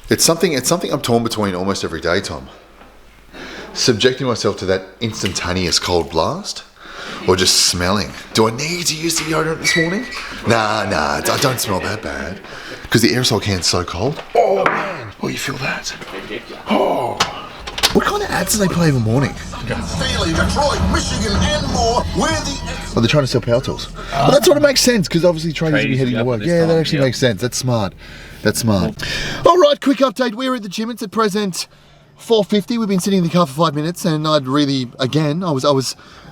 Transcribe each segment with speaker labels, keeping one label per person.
Speaker 1: It's something I'm torn between almost every day, Tom. Subjecting myself to that instantaneous cold blast, or just smelling. Do I need to use the deodorant this morning? Nah, I don't smell that bad. Because the aerosol can's so cold. Oh man, oh, you feel that? Oh. What kind of ads do they play in the morning?
Speaker 2: Staley, Detroit, Michigan, and more.
Speaker 1: Oh, they're trying to sell power tools. Well, that's what it makes sense, because obviously tradies will be heading to work. Yeah, that actually makes sense. That's smart. All right, quick update. We're at the gym. It's at present 4:50. We've been sitting in the car for 5 minutes, and the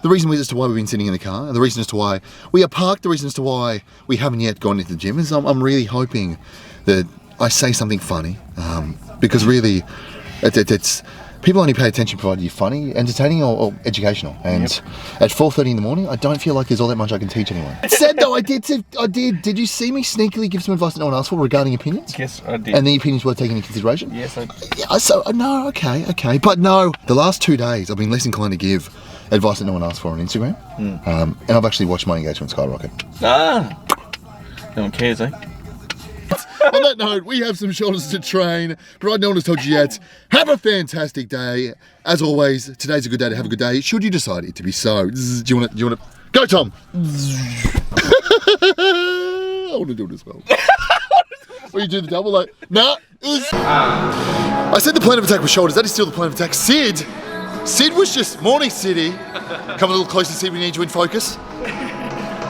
Speaker 1: reason as to why we've been sitting in the car, and the reason as to why we are parked, the reason as to why we haven't yet gone into the gym is I'm really hoping that I say something funny, because really, it's people only pay attention provided you're funny, entertaining, or educational. And at 4:30 in the morning, I don't feel like there's all that much I can teach anyone. It said though, I did. Did you see me sneakily give some advice that no one asked for regarding opinions?
Speaker 3: Yes, I did.
Speaker 1: And the opinions were taken into consideration?
Speaker 3: Yes, I did.
Speaker 1: Yeah, so, no, okay. But no, the last 2 days, I've been less inclined to give advice that no one asked for on Instagram. And I've actually watched my engagement skyrocket.
Speaker 3: No one cares, eh?
Speaker 1: On that note, we have some shoulders to train. But no one has told you yet. Have a fantastic day. As always, today's a good day to have a good day. Should you decide it to be so. Do you want to go, Tom? I want to do it as well. Or you do the double, like, nah. I said the plan of attack was shoulders. That is still the plan of attack. Sid was just morning, Siddy. Come a little closer, Sid. We need you in focus.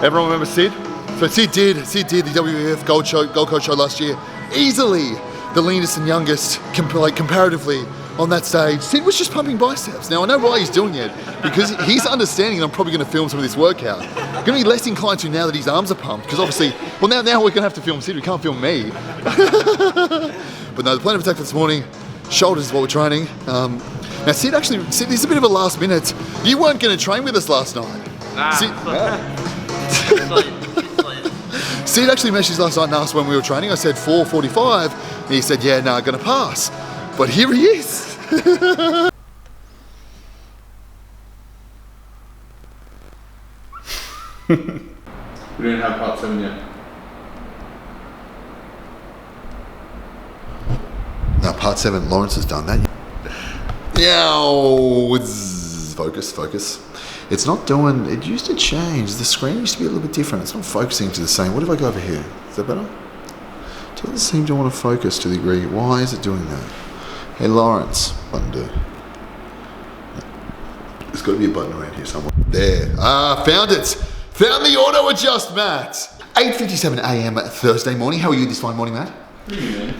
Speaker 1: Everyone remember Sid? So Sid did the WWF Gold Coast show last year. Easily the leanest and youngest, comparatively, on that stage. Sid was just pumping biceps. Now I know why he's doing it, because he's understanding that I'm probably going to film some of this workout. Going to be less inclined to now that his arms are pumped, because obviously, well now we're going to have to film Sid. We can't film me. But no, the plan of attack for this morning, shoulders is what we're training. Now Sid, this is a bit of a last minute. You weren't going to train with us last night. Sid actually messaged last night and asked when we were training. I said 4:45, and he said, yeah, no, gonna pass. But here he is.
Speaker 4: We don't have part 7 yet.
Speaker 1: No, part 7, Lawrence has done that. Yeah, focus. It's not doing, it used to change. The screen used to be a little bit different. It's not focusing to the same. What if I go over here? Is that better? It doesn't seem to want to focus to the degree. Why is it doing that? Hey, Lawrence. Button do. There's got to be a button around here somewhere. There. Found it. Found the auto adjust, Matt. 8:57 a.m. Thursday morning. How are you this fine morning, Matt?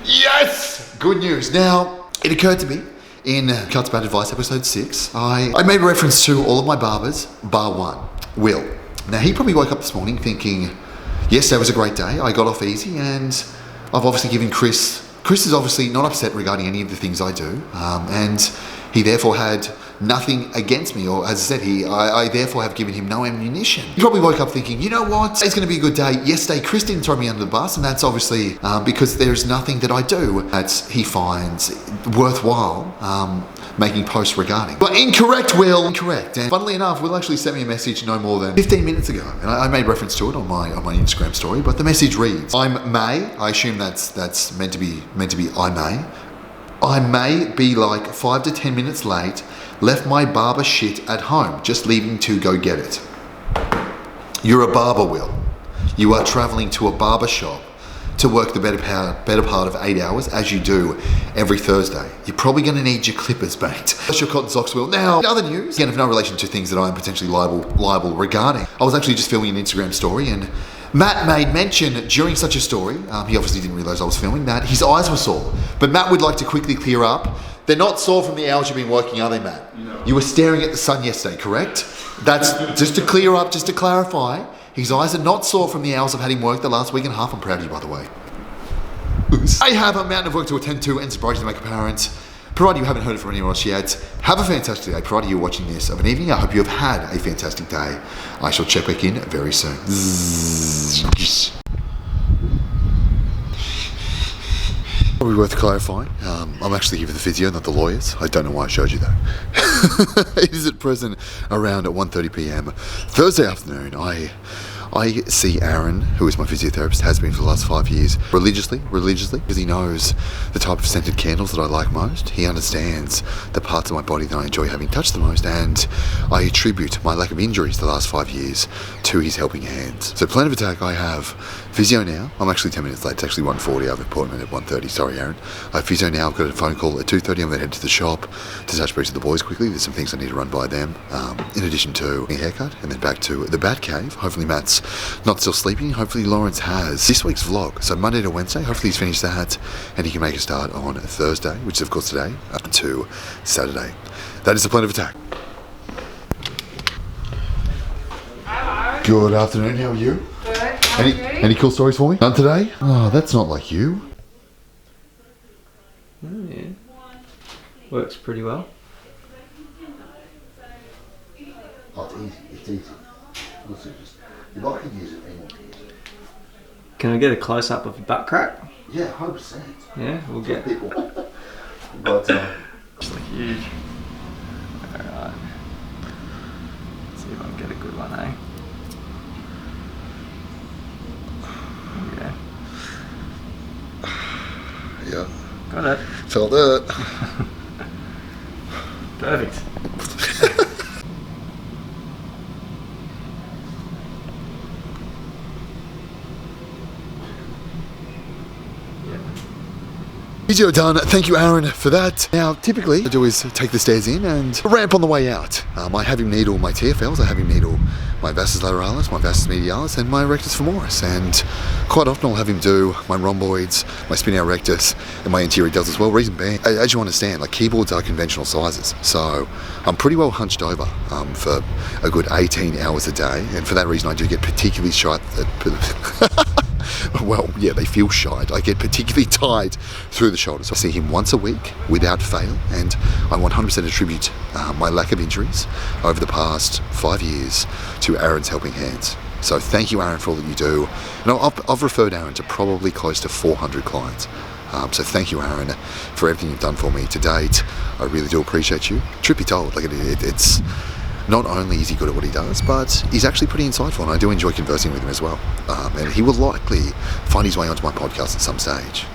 Speaker 1: Yes! Good news. Now, it occurred to me, in Cuts Bad Advice episode 6, I made reference to all of my barbers, bar one, Will. Now he probably woke up this morning thinking, yesterday was a great day, I got off easy, and I've obviously given Chris is obviously not upset regarding any of the things I do, and he therefore had nothing against me, or as I said, I therefore have given him no ammunition. He probably woke up thinking, you know what, it's going to be a good day. Yesterday, Chris didn't throw me under the bus, and that's obviously because there's nothing that I do that he finds worthwhile making posts regarding. But incorrect, Will. Incorrect. And funnily enough, Will actually sent me a message no more than 15 minutes ago, and I made reference to it on my Instagram story. But the message reads, I assume that's meant to be I may be like 5 to 10 minutes late. Left my barber shit at home, just leaving to go get it. You're a barber, Will. You are traveling to a barber shop to work the better part of 8 hours, as you do every Thursday. You're probably going to need your clippers, mate. That's your cotton socks, Will. Now, in other news, again, of no relation to things that I am potentially liable regarding. I was actually just filming an Instagram story, and Matt made mention during such a story, he obviously didn't realise I was filming, that his eyes were sore. But Matt would like to quickly clear up. They're not sore from the hours you've been working, are they, Matt? No. You were staring at the sun yesterday, correct? That's just to clear up, just to clarify. His eyes are not sore from the hours I've had him work the last week and a half. I'm proud of you, by the way. I have a mountain of work to attend to and surprise to make apparent. Provided you haven't heard it from anyone else yet, have a fantastic day. Provided you're watching this of an evening, I hope you have had a fantastic day. I shall check back in very soon. Probably worth clarifying. I'm actually here for the physio, not the lawyers. I don't know why I showed you that. It is at present around at 1:30 p.m. Thursday afternoon. I I see Aaron, who is my physiotherapist, has been for the last 5 years, religiously, because he knows the type of scented candles that I like most. He understands the parts of my body that I enjoy having touched the most, and I attribute my lack of injuries the last 5 years to his helping hands. So Plan of Attack, I have physio now. I'm actually 10 minutes late. It's actually 1:40. I have an appointment at 1:30. Sorry, Aaron. I have physio now. I've got a phone call at 2:30. I'm going to head to the shop to touch base with the boys quickly. There's some things I need to run by them, in addition to a haircut, and then back to the Bat Cave. Hopefully Matt's not still sleeping. Hopefully Lawrence has this week's vlog. So Monday to Wednesday, hopefully he's finished that, and he can make a start on Thursday, which is of course today, to Saturday. That is the Plan of Attack. Good afternoon, how are you?
Speaker 5: Good. How are you?
Speaker 1: Any cool stories for me? None today? Oh, that's not like you.
Speaker 6: Oh, yeah. Works pretty well.
Speaker 1: Oh, it's easy. Listen, if I could use it, anyone can use it.
Speaker 6: Can I get a close up of your butt crack?
Speaker 1: Yeah, 100%.
Speaker 6: Yeah, we'll get.
Speaker 1: People. But,
Speaker 6: It's like huge. Alright. Let's see if I can get a good one, eh? Yeah.
Speaker 1: yeah,
Speaker 6: Got it.
Speaker 1: felt it.
Speaker 6: Perfect.
Speaker 1: Video done. Thank you, Aaron, for that. Now, typically, what I do is take the stairs in and ramp on the way out. I have him needle my TFLs, I have him needle my vastus lateralis, my vastus medialis, and my rectus femoris. And quite often I'll have him do my rhomboids, my spinatus rectus, and my anterior delts as well. Reason being, as you understand, like keyboards are conventional sizes. So I'm pretty well hunched over for a good 18 hours a day. And for that reason, I do get particularly shy. Well, yeah, they feel shite. I get particularly tight through the shoulders. I see him once a week without fail, and I 100% attribute my lack of injuries over the past 5 years to Aaron's helping hands. So thank you, Aaron, for all that you do. And I've referred Aaron to probably close to 400 clients. So thank you, Aaron, for everything you've done for me to date. I really do appreciate you. Truth be told, like it's not only is he good at what he does, but he's actually pretty insightful, and I do enjoy conversing with him as well. And he will likely find his way onto my podcast at some stage.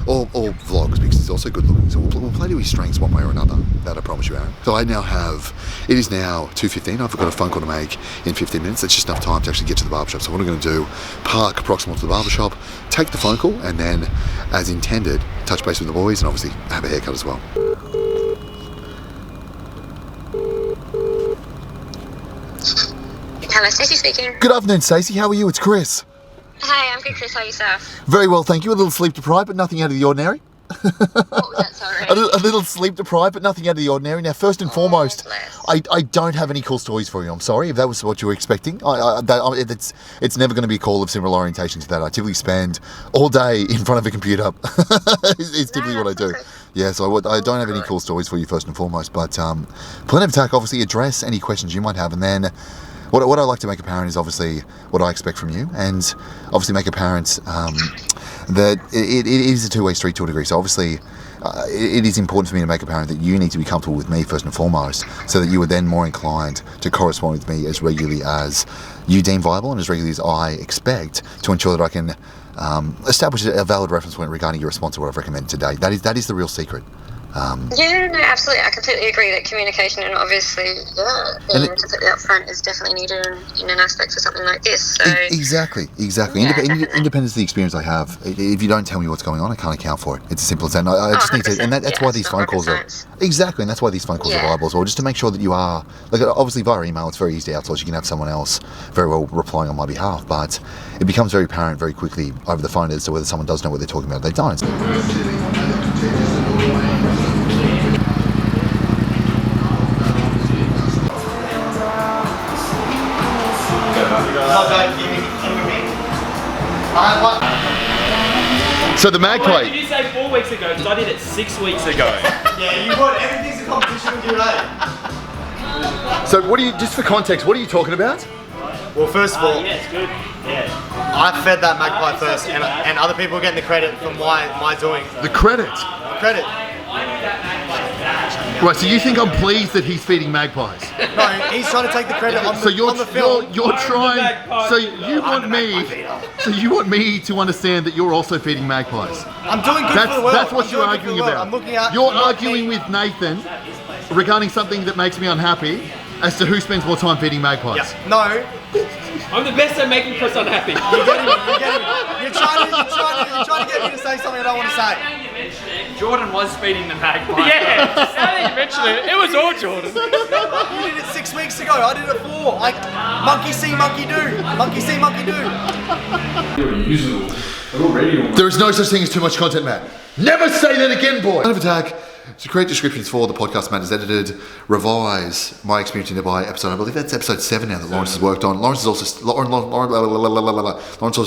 Speaker 1: Or vlogs, because he's also good looking. So we'll play to his strengths one way or another. That I promise you, Aaron. So I now have, it is now 2:15. I've got a phone call to make in 15 minutes. That's just enough time to actually get to the barbershop. So what I'm going to do, park proximal to the barbershop, take the phone call, and then, as intended, touch base with the boys and obviously have a haircut as well.
Speaker 7: Hello, Stacey speaking.
Speaker 1: Good afternoon, Stacey. How are you? It's Chris.
Speaker 7: Hi, I'm good, Chris. How are yourself?
Speaker 1: Very well, thank you. A little sleep deprived, but nothing out of the ordinary.
Speaker 7: What was that, sorry?
Speaker 1: A little sleep deprived, but nothing out of the ordinary. Now, first and foremost,
Speaker 7: bless.
Speaker 1: I don't have any cool stories for you. I'm sorry if that was what you were expecting. It's never going to be a call of similar orientation to that. I typically spend all day in front of a computer. It's typically what I do.
Speaker 7: Okay.
Speaker 1: Yeah, so I don't have any cool stories for you first and foremost. But Plan of Attack, obviously, address any questions you might have, and then what I like to make apparent is obviously what I expect from you, and obviously make apparent that it is a two-way street to a degree. So obviously it is important for me to make apparent that you need to be comfortable with me first and foremost, so that you are then more inclined to correspond with me as regularly as you deem viable and as regularly as I expect, to ensure that I can establish a valid reference point regarding your response to what I've recommended today. That is the real secret.
Speaker 7: Yeah, no, absolutely. I completely agree that communication and obviously, being completely upfront is definitely needed in an aspect of something like this. So
Speaker 1: Exactly.
Speaker 7: Yeah,
Speaker 1: Independence of the experience I have. If you don't tell me what's going on, I can't account for it. It's as simple as that. I just need to, and that's
Speaker 7: yeah,
Speaker 1: why
Speaker 7: it's
Speaker 1: these
Speaker 7: not
Speaker 1: phone
Speaker 7: rocket
Speaker 1: calls
Speaker 7: science.
Speaker 1: are exactly, and that's why these phone calls are
Speaker 7: Yeah.
Speaker 1: viable as well. Just to make sure that you are, like, obviously via email, it's very easy to outsource. You can have someone else very well replying on my behalf, but it becomes very apparent very quickly over the phone as to whether someone does know what they're talking about or they don't. So the Magpie.
Speaker 8: Did you say 4 weeks ago? Because I did it 6 weeks ago.
Speaker 9: Yeah, you would. Everything's a competition with you, eh?
Speaker 1: So what are you? Just for context, what are you talking about?
Speaker 9: Well, first of all,
Speaker 8: Yeah, it's good. Yeah.
Speaker 9: I fed that magpie first, and other people are getting the credit for my doing.
Speaker 1: The credit.
Speaker 9: Credit.
Speaker 1: Right, so you think I'm pleased that he's feeding magpies?
Speaker 9: No, he's trying to take the credit on the,
Speaker 1: So you're
Speaker 9: on the film.
Speaker 1: you're trying. So you want me to understand that you're also feeding magpies.
Speaker 9: I'm doing good for the world.
Speaker 1: That's what
Speaker 9: I'm
Speaker 1: you're
Speaker 9: doing good for
Speaker 1: arguing
Speaker 9: the world.
Speaker 1: about.
Speaker 9: I'm looking at.
Speaker 1: You're arguing with Nathan regarding something that makes me unhappy as to who spends more time feeding magpies.
Speaker 9: Yeah. No,
Speaker 8: I'm the best at making Chris unhappy.
Speaker 9: you're getting me. You're getting me. You're trying to get me to say something I don't want to say.
Speaker 6: Jordan was feeding the magpie.
Speaker 8: Yeah, now that you mention it, it was all Jordan.
Speaker 9: You did it 6 weeks ago. I did it 4. Like monkey see, monkey do. Monkey see, monkey do.
Speaker 4: You're usable. They're already on.
Speaker 1: There is no such thing as too much content, Matt. Never say that again, boy. Kind of attack. To create descriptions for the podcast Matt has edited, revise my experience in Dubai episode. I believe that's episode 7 now that Lawrence has worked on. Lawrence also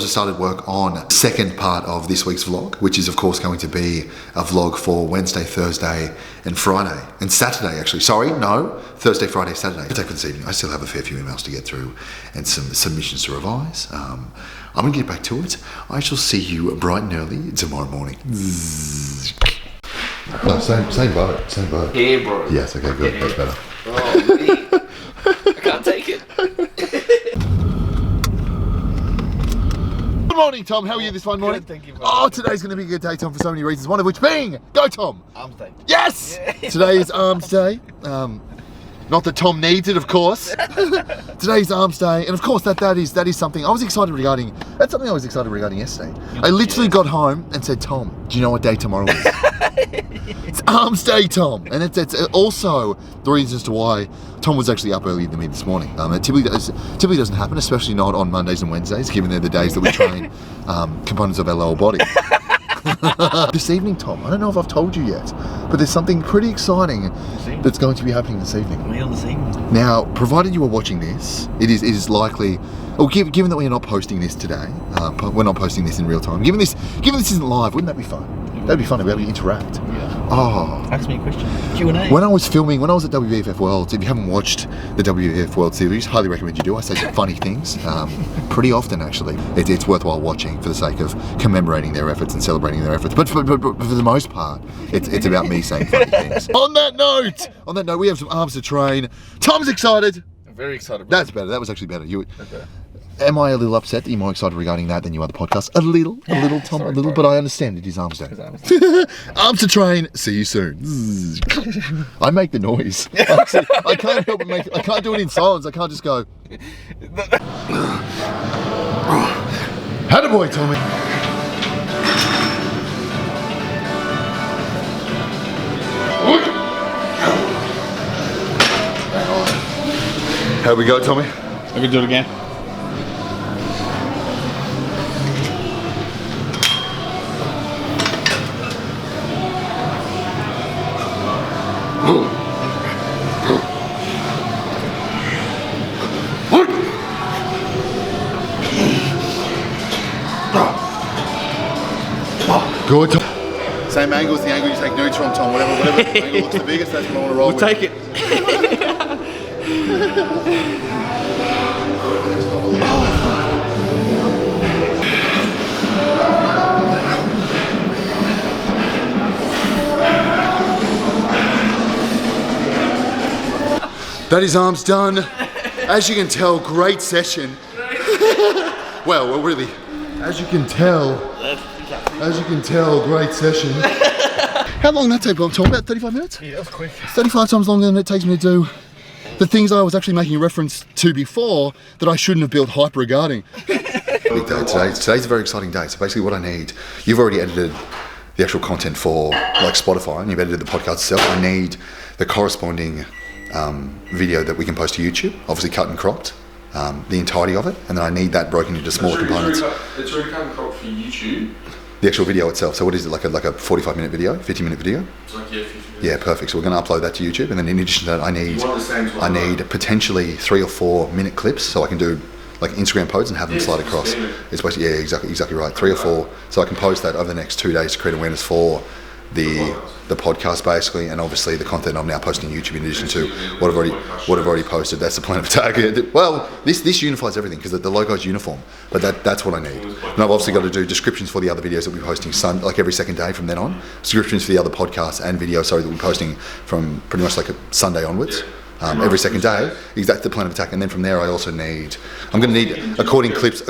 Speaker 1: started work on second part of this week's vlog, which is of course going to be a vlog for Wednesday, Thursday, and Friday, and Saturday actually. Sorry, no, Thursday, Friday, Saturday. Take for this evening. I still have a fair few emails to get through and some submissions to revise. I'm going to get back to it. I shall see you bright and early tomorrow morning. No, same boat.
Speaker 6: Yeah, bro.
Speaker 1: Yes, okay, good. That's better.
Speaker 6: Oh, I can't take it.
Speaker 1: Good morning, Tom. How are you this fine morning?
Speaker 9: Good, thank you, bro.
Speaker 1: Oh, today's going to be a good day, Tom, for so many reasons. One of which being, go, Tom.
Speaker 9: Arms day.
Speaker 1: Yes! Today is Arms Day. Not that Tom needs it, of course. Today's Arms Day, and of course that is something I was excited regarding. That's something I was excited regarding yesterday. I literally got home and said, Tom, do you know what day tomorrow is? It's Arms Day, Tom, and it's also the reason as to why Tom was actually up earlier than me this morning. It typically doesn't happen, especially not on Mondays and Wednesdays, given they're the days that we train components of our lower body. This evening, Tom, I don't know if I've told you yet, but there's something pretty exciting that's going to be happening this evening.
Speaker 3: We on this evening.
Speaker 1: Now, provided you are watching this, it is likely, or given that we are not posting this today, we're not posting this in real time. Given this isn't live, wouldn't that be fun? That'd be fun to be able to interact.
Speaker 3: Yeah.
Speaker 1: Oh.
Speaker 3: Ask me a question. Q&A.
Speaker 1: When I was at WVF Worlds, if you haven't watched the WVF World Series, highly recommend you do. I say some funny things, pretty often actually. It's worthwhile watching for the sake of commemorating their efforts and celebrating their efforts. But for the most part, it's about me saying funny things. On that note, we have some arms to train. Tom's excited.
Speaker 3: I'm very excited. Bro.
Speaker 1: That's better. That was actually better.
Speaker 3: Okay.
Speaker 1: Am I a little upset that you're more excited regarding that than you are the podcast? A little, Tom,
Speaker 3: Sorry,
Speaker 1: a little,
Speaker 3: bro.
Speaker 1: but I understand it is Arms Day. Arms to train. See you soon. I make the noise. Actually, I can't help but I can't do it in silence. I can't just go. Attaboy, Tommy. How we go, Tommy?
Speaker 4: I can do it again.
Speaker 1: Good. Same angle as the angle you take nudes from, Tom. Whatever angle looks the biggest, that's what I want to roll with.
Speaker 8: Take it.
Speaker 1: That is arms done. As you can tell, great session. well, really, as you can tell, great session. How long did that take, Tom? About 35 minutes?
Speaker 9: Yeah, that was quick.
Speaker 1: 35 times longer than it takes me to do the things I was actually making a reference to before that I shouldn't have built hype regarding. Big day today. Today's a very exciting day. So basically what I need, you've already edited the actual content for like Spotify and you've edited the podcast itself. I need the corresponding video that we can post to YouTube, obviously cut and cropped, the entirety of it, and then I need that broken into smaller components.
Speaker 4: It's already cut and cropped for YouTube.
Speaker 1: The actual video itself. So what is it, like a 45-minute video, 50-minute video?
Speaker 4: It's like 50 minutes.
Speaker 1: Yeah, perfect. So we're going to upload that to YouTube, and then in addition to that, I need
Speaker 4: You want the same time, right?
Speaker 1: potentially 3 or 4 minute clips, so I can do like Instagram posts and have them
Speaker 4: Yes,
Speaker 1: slide across.
Speaker 4: standard.
Speaker 1: It's basically exactly right. 3 or 4, so I can post that over the next 2 days to create awareness for the podcast basically, and obviously the content I'm now posting on YouTube in addition to what I've already posted. That's the plan of attack. Well, this unifies everything because the logo's uniform, but that's what I need. And I've obviously got to do descriptions for the other videos that we're posting like every second day from then on. Descriptions for the other podcasts and videos, that we're posting from pretty much like a Sunday onwards. Every second day, exactly the plan of attack, and then from there I also need. I'm going to need according clips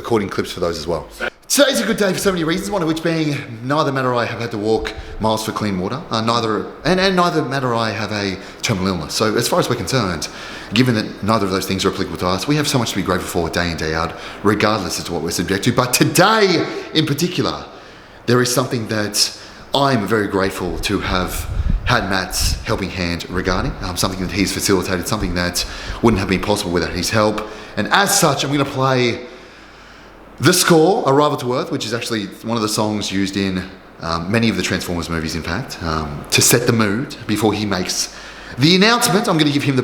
Speaker 1: for those as well. Today's a good day for so many reasons. One of which being neither Matt or I have had to walk miles for clean water. Neither Matt or I have a terminal illness. So as far as we're concerned, given that neither of those things are applicable to us, we have so much to be grateful for day in day out, regardless as to what we're subject to. But today, in particular, there is something that I'm very grateful to have had Matt's helping hand regarding, something that he's facilitated, something that wouldn't have been possible without his help. And as such, I'm going to play the score, Arrival to Earth, which is actually one of the songs used in many of the Transformers movies, in fact, to set the mood before he makes the announcement. I'm going to give him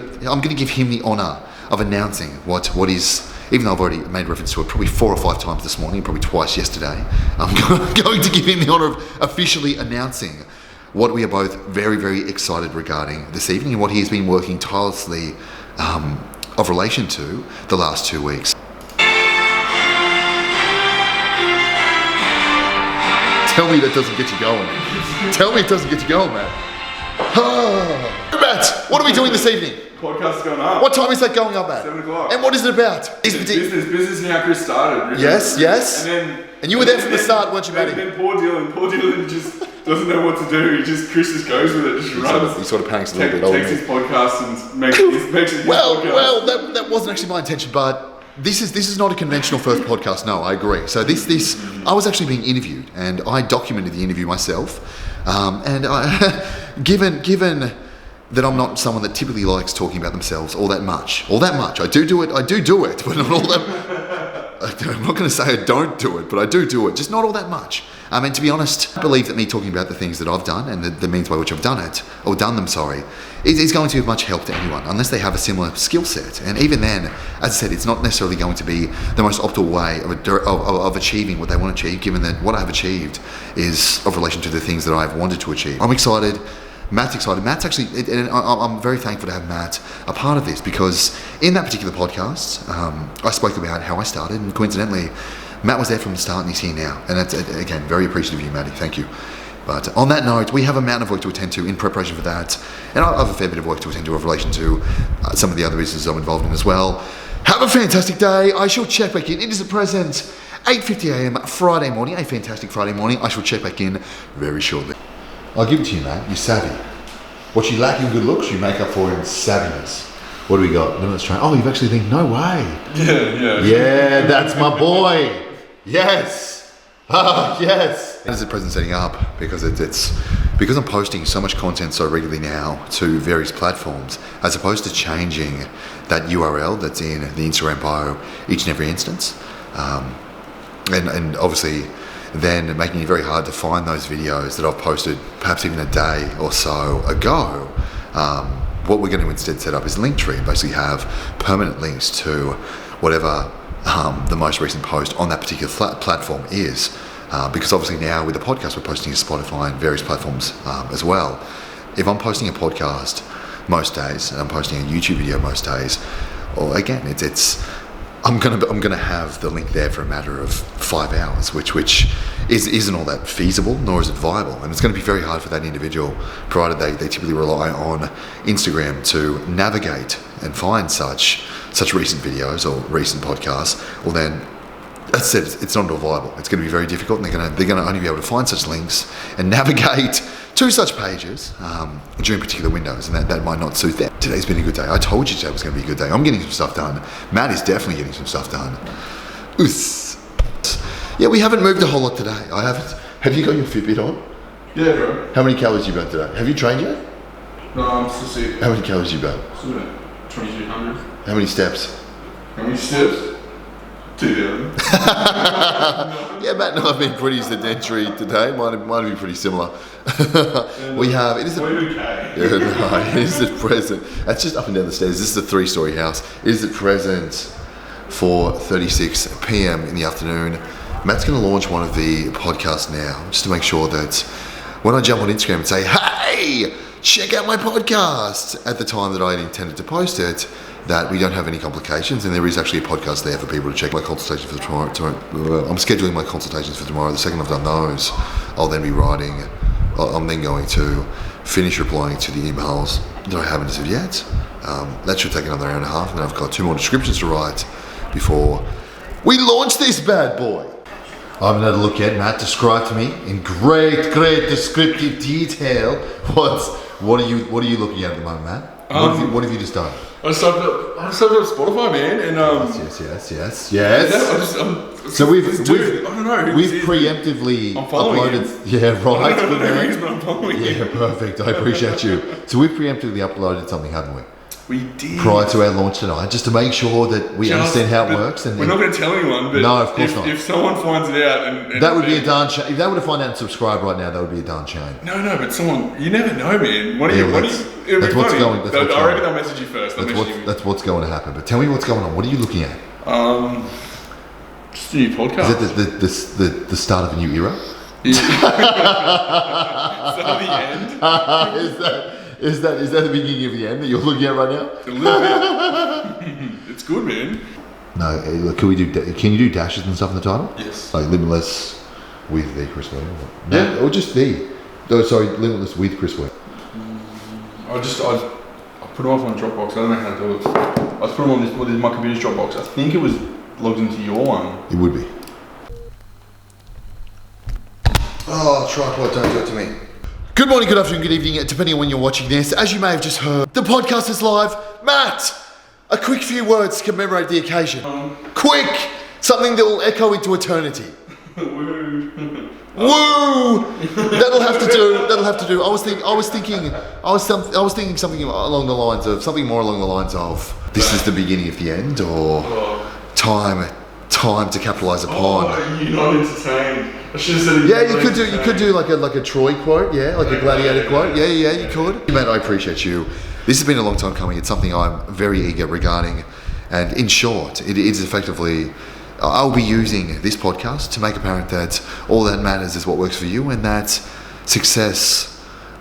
Speaker 1: the honour of announcing what is, even though I've already made reference to it probably 4 or 5 times this morning, probably twice yesterday. I'm going to give him the honour of officially announcing what we are both very, very excited regarding this evening and what he has been working tirelessly of relation to the last 2 weeks. Tell me that doesn't get you going. Tell me it doesn't get you going, man. Matt, what are we doing this evening?
Speaker 4: Podcast's going up.
Speaker 1: What time is that going up at?
Speaker 4: 7 o'clock.
Speaker 1: And what is it about?
Speaker 4: Business and how Chris started.
Speaker 1: Yes. And you were there from the start, weren't you, Matty?
Speaker 4: And then poor Dylan just doesn't know what to do. Chris just goes with it, just runs.
Speaker 1: He sort of panics a little bit.
Speaker 4: Takes his podcast and makes it his podcast.
Speaker 1: Well, that wasn't actually my intention, but this is not a conventional first podcast. No, I agree. So this I was actually being interviewed, and I documented the interview myself. And given that I'm not someone that typically likes talking about themselves all that much. I do do it, but not all that. I'm not going to say I don't do it, but I do it, just not all that much. And to be honest, I believe that me talking about the things that I've done and the means by which I've done them, is going to be of much help to anyone, unless they have a similar skill set. And even then, as I said, it's not necessarily going to be the most optimal way of achieving what they want to achieve, given that what I have achieved is of relation to the things that I've wanted to achieve. I'm excited. Matt's excited. Matt's actually, and I'm very thankful to have Matt a part of this, because in that particular podcast, I spoke about how I started, and coincidentally, Matt was there from the start and he's here now. And that's, again, very appreciative of you, Matty. Thank you. But on that note, we have a mountain of work to attend to in preparation for that. And I have a fair bit of work to attend to in relation to some of the other businesses I'm involved in as well. Have a fantastic day. I shall check back in. It is at present 8:50 a.m. Friday morning, a fantastic Friday morning. I shall check back in very shortly. I'll give it to you, mate. You're savvy. What you lack in good looks, you make up for in savviness. What do we got? No, let's try. Oh, you've actually think, no way. Yeah, that's my boy. Yes. Yes. As a present setting up, because because I'm posting so much content so regularly now to various platforms, as opposed to changing that URL that's in the Instagram bio each and every instance, and obviously then making it very hard to find those videos that I've posted perhaps even a day or so ago. What we're going to instead set up is a link tree and basically have permanent links to whatever the most recent post on that particular platform is. Because obviously now with the podcast we're posting to Spotify and various platforms as well. If I'm posting a podcast most days and I'm posting a YouTube video most days, or again, I'm gonna have the link there for a matter of 5 hours, which isn't all that feasible, nor is it viable, and it's going to be very hard for that individual, provided they typically rely on Instagram to navigate and find such recent videos or recent podcasts. Well, then, as I said, it's not at all viable. It's going to be very difficult, and they're going to only be able to find such links and navigate to such pages during particular windows, and that might not suit them. Today's been a good day. I told you today was going to be a good day. I'm getting some stuff done. Matt is definitely getting some stuff done. Oos. Yeah, we haven't moved a whole lot today. I haven't. Have you got your Fitbit on?
Speaker 4: Yeah, bro.
Speaker 1: How many calories you burnt today? Have you trained yet?
Speaker 4: No, I'm still sick.
Speaker 1: How many calories you burnt?
Speaker 4: Still at 2,200.
Speaker 1: How many steps?
Speaker 4: How many steps? 2,000.
Speaker 1: Yeah, Matt and I have been pretty sedentary today. Might be pretty similar. We have. It is a. It is at present. That's just up and down the stairs. This is a 3-story house. It is at present 4:36 p.m. in the afternoon. Matt's going to launch one of the podcasts now, just to make sure that when I jump on Instagram and say, hey, check out my podcast at the time that I intended to post it, that we don't have any complications, and there is actually a podcast there for people to check. My consultation for tomorrow. I'm scheduling my consultations for tomorrow. The second I've done those, I'll then be writing. I'm then going to finish replying to the emails that I haven't as of yet. That should take another hour and a half, and then I've got 2 more descriptions to write before we launch this bad boy. I haven't had a look yet. Matt, describe to me in great descriptive detail what are you looking at the moment, Matt? What have you just done?
Speaker 4: I just opened up Spotify, man, and
Speaker 1: Yes. So
Speaker 4: I don't know.
Speaker 1: we've preemptively
Speaker 4: I'm following
Speaker 1: uploaded. Yeah, right.
Speaker 4: I don't know what that means, but I'm following
Speaker 1: Yeah, perfect. I appreciate you. So we've preemptively uploaded something, haven't we?
Speaker 4: We did.
Speaker 1: Prior to our launch tonight, just to make sure that we understand how it works. And
Speaker 4: we're not going to tell anyone, but
Speaker 1: no, of course not.
Speaker 4: If someone finds it out, and
Speaker 1: that would be a darn shame. If they were to find out and subscribe right now, that would be a darn shame.
Speaker 4: No, but someone, you never know, man.
Speaker 1: That's what's going.
Speaker 4: I reckon they'll message you first.
Speaker 1: That's what's going to happen. But tell me what's going on. What are you looking at?
Speaker 4: Just a new podcast.
Speaker 1: Is it the start of a new era?
Speaker 4: Is that the end?
Speaker 1: Is that the beginning of the end that you're looking at right now?
Speaker 4: A little bit. It's good, man.
Speaker 1: No, can you do dashes and stuff in the title?
Speaker 4: Yes.
Speaker 1: Like Limitless with the Chris Ware? No,
Speaker 4: Yeah.
Speaker 1: or just the. Oh, sorry, Limitless with Chris Ware.
Speaker 4: I put them off on Dropbox. I don't know how to do it. I just put them on my computer's Dropbox. I think it was logged into your one.
Speaker 1: It would be. Oh, tripod, don't do it to me. Good morning, good afternoon, good evening, depending on when you're watching this. As you may have just heard, the podcast is live. Matt, a quick few words to commemorate the occasion. Quick! Something that will echo into eternity. Woo! That'll have to do. I was thinking something along the lines of this is the beginning of the end, or time to capitalize upon.
Speaker 4: Oh, you're not entertained. I should have said it.
Speaker 1: Yeah, you could do like a Troy quote, yeah, like a gladiator quote. Yeah, you could. Matt, I appreciate you. This has been a long time coming. It's something I'm very eager regarding, and in short, it is effectively. I'll be using this podcast to make apparent that all that matters is what works for you, and that success,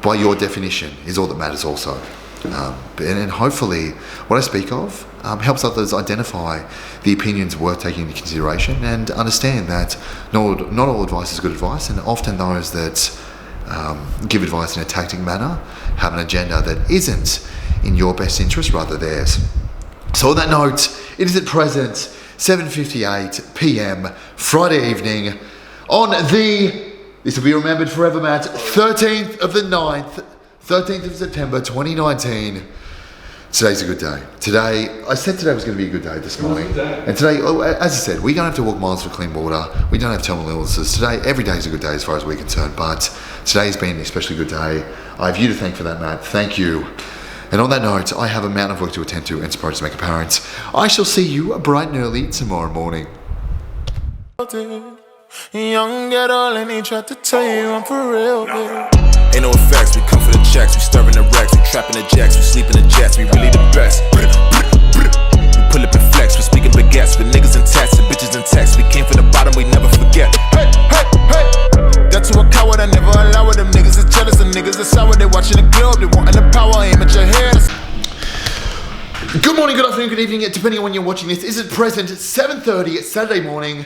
Speaker 1: by your definition, is all that matters also. And hopefully, what I speak of helps others identify the opinions worth taking into consideration and understand that not all advice is good advice, and often those that give advice in a tactic manner have an agenda that isn't in your best interest, rather theirs. So on that note, it is at present 7:58 p.m. Friday evening on this will be remembered forever, Matt, 13th of the 9th, 13th of September 2019. Today's a good day. I said today was going to be a good day this morning. And today, as I said, we don't have to walk miles for clean water. We don't have terminal illnesses. Today, every day is a good day as far as we're concerned. But today's been an especially good day. I have you to thank for that, Matt. Thank you. And on that note, I have a mountain of work to attend to and supposed to make apparent. I shall see you bright and early tomorrow morning.
Speaker 5: Young get all and he tried to tell you I'm for real, baby. Ain't no effects, we come for the checks, we stirring the wrecks, we trapping the jacks, we sleeping the jets, we really the best. We pull up and flex, we speaking baguettes, with niggas in text and bitches in text. We came from the bottom, we never forget. Hey. Got to a coward, I never allow it. Them niggas is jealous, them niggas are sour. They watching the globe, they wanting the power, aim at your head.
Speaker 1: Good morning, good afternoon, good evening, depending on when you're watching this. Is it present at 7:30 it's Saturday morning?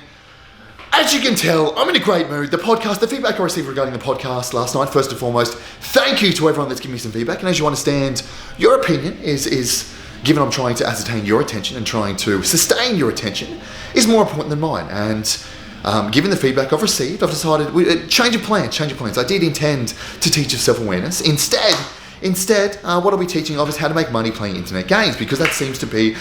Speaker 1: As you can tell, I'm in a great mood. The feedback I received regarding the podcast last night, first and foremost, thank you to everyone that's given me some feedback. And as you understand, your opinion is given I'm trying to ascertain your attention and trying to sustain your attention, is more important than mine. And given the feedback I've received, I've decided, change of plans. I did intend to teach you self-awareness. Instead, what I'll be teaching of is how to make money playing internet games, because that seems to be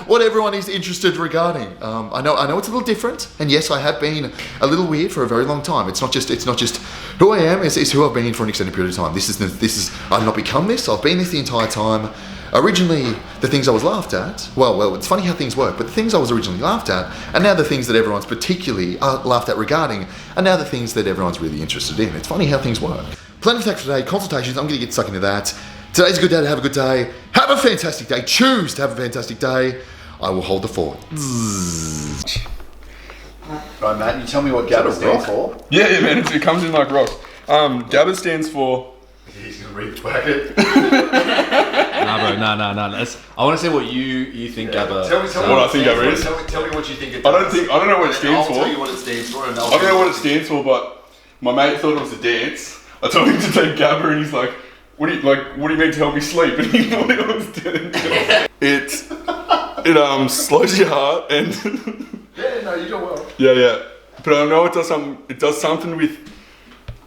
Speaker 1: what everyone is interested regarding. I know it's a little different, and yes, I have been a little weird for a very long time. It's not just who I am, it's who I've been for an extended period of time. I've not become this. I've been this the entire time. Originally, the things I was laughed at, well, it's funny how things work, but the things I was originally laughed at, and now the things that everyone's particularly laughed at regarding, are now the things that everyone's really interested in. It's funny how things work. Plenty of facts for today, consultations, I'm going to get stuck into that. Today's a good day to have a good day. Have a fantastic day. Choose to have a fantastic day. I will hold the fort.
Speaker 3: Right, Matt, you tell me what GABA stands for.
Speaker 4: Yeah, man, it comes in like rocks. GABA stands for.
Speaker 1: He's gonna re-whack it.
Speaker 3: Nah, bro, nah. I want to see what you think GABA.
Speaker 1: Tell me
Speaker 4: What I think GABA is.
Speaker 1: Tell me what you think it
Speaker 4: I
Speaker 1: does.
Speaker 4: don't know what it stands for.
Speaker 1: I'll tell you what it stands for. And
Speaker 4: I don't know what it stands for, but my mate thought it was a dance. I told him to take GABA, and he's like, "What do you mean to help me sleep?" And he thought it was doing. It slows your heart and.
Speaker 1: Yeah, no, you do well.
Speaker 4: Yeah. But I know it does something. It does something with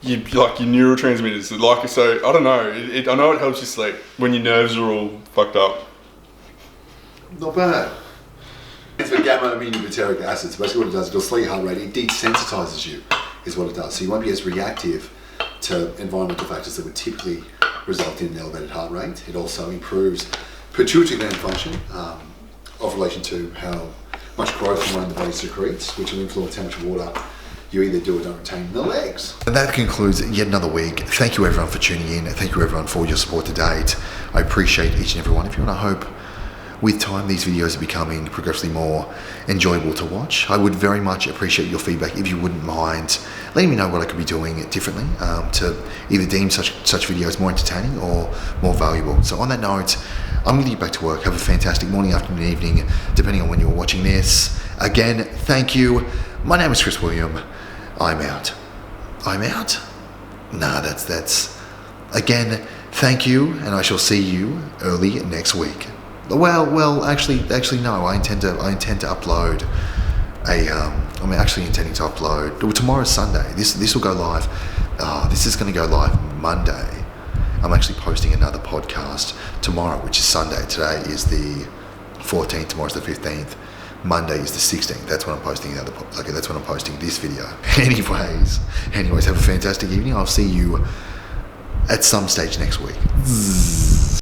Speaker 4: your neurotransmitters. So I don't know. I know it helps you sleep when your nerves are all fucked up.
Speaker 1: Not bad. It's for gamma-aminobutyric acids. Basically what it does, it'll slow your heart rate. It desensitizes you, is what it does. So you won't be as reactive to environmental factors that would typically result in an elevated heart rate. It also improves pituitary gland function of relation to how much growth hormone the body secretes, which will influence how much water you either do or don't retain in the legs. And that concludes yet another week. Thank you everyone for tuning in. Thank you everyone for your support to date. I appreciate each and every one of you, and I hope with time these videos are becoming progressively more enjoyable to watch. I would very much appreciate your feedback if you wouldn't mind letting me know what I could be doing differently to either deem such videos more entertaining or more valuable. So on that note, I'm going to get back to work. Have a fantastic morning, afternoon, evening, depending on when you're watching this. Again, thank you. My name is Chris William. I'm out. Nah, that's. Again, thank you, and I shall see you early next week. Well, actually, no. I intend to upload I'm actually intending to upload. Well, tomorrow's Sunday. This will go live. This is going to go live Monday. I'm actually posting another podcast tomorrow, which is Sunday. Today is the 14th. Tomorrow's the 15th. Monday is the 16th. That's when I'm posting that's when I'm posting this video. Anyways, have a fantastic evening. I'll see you at some stage next week.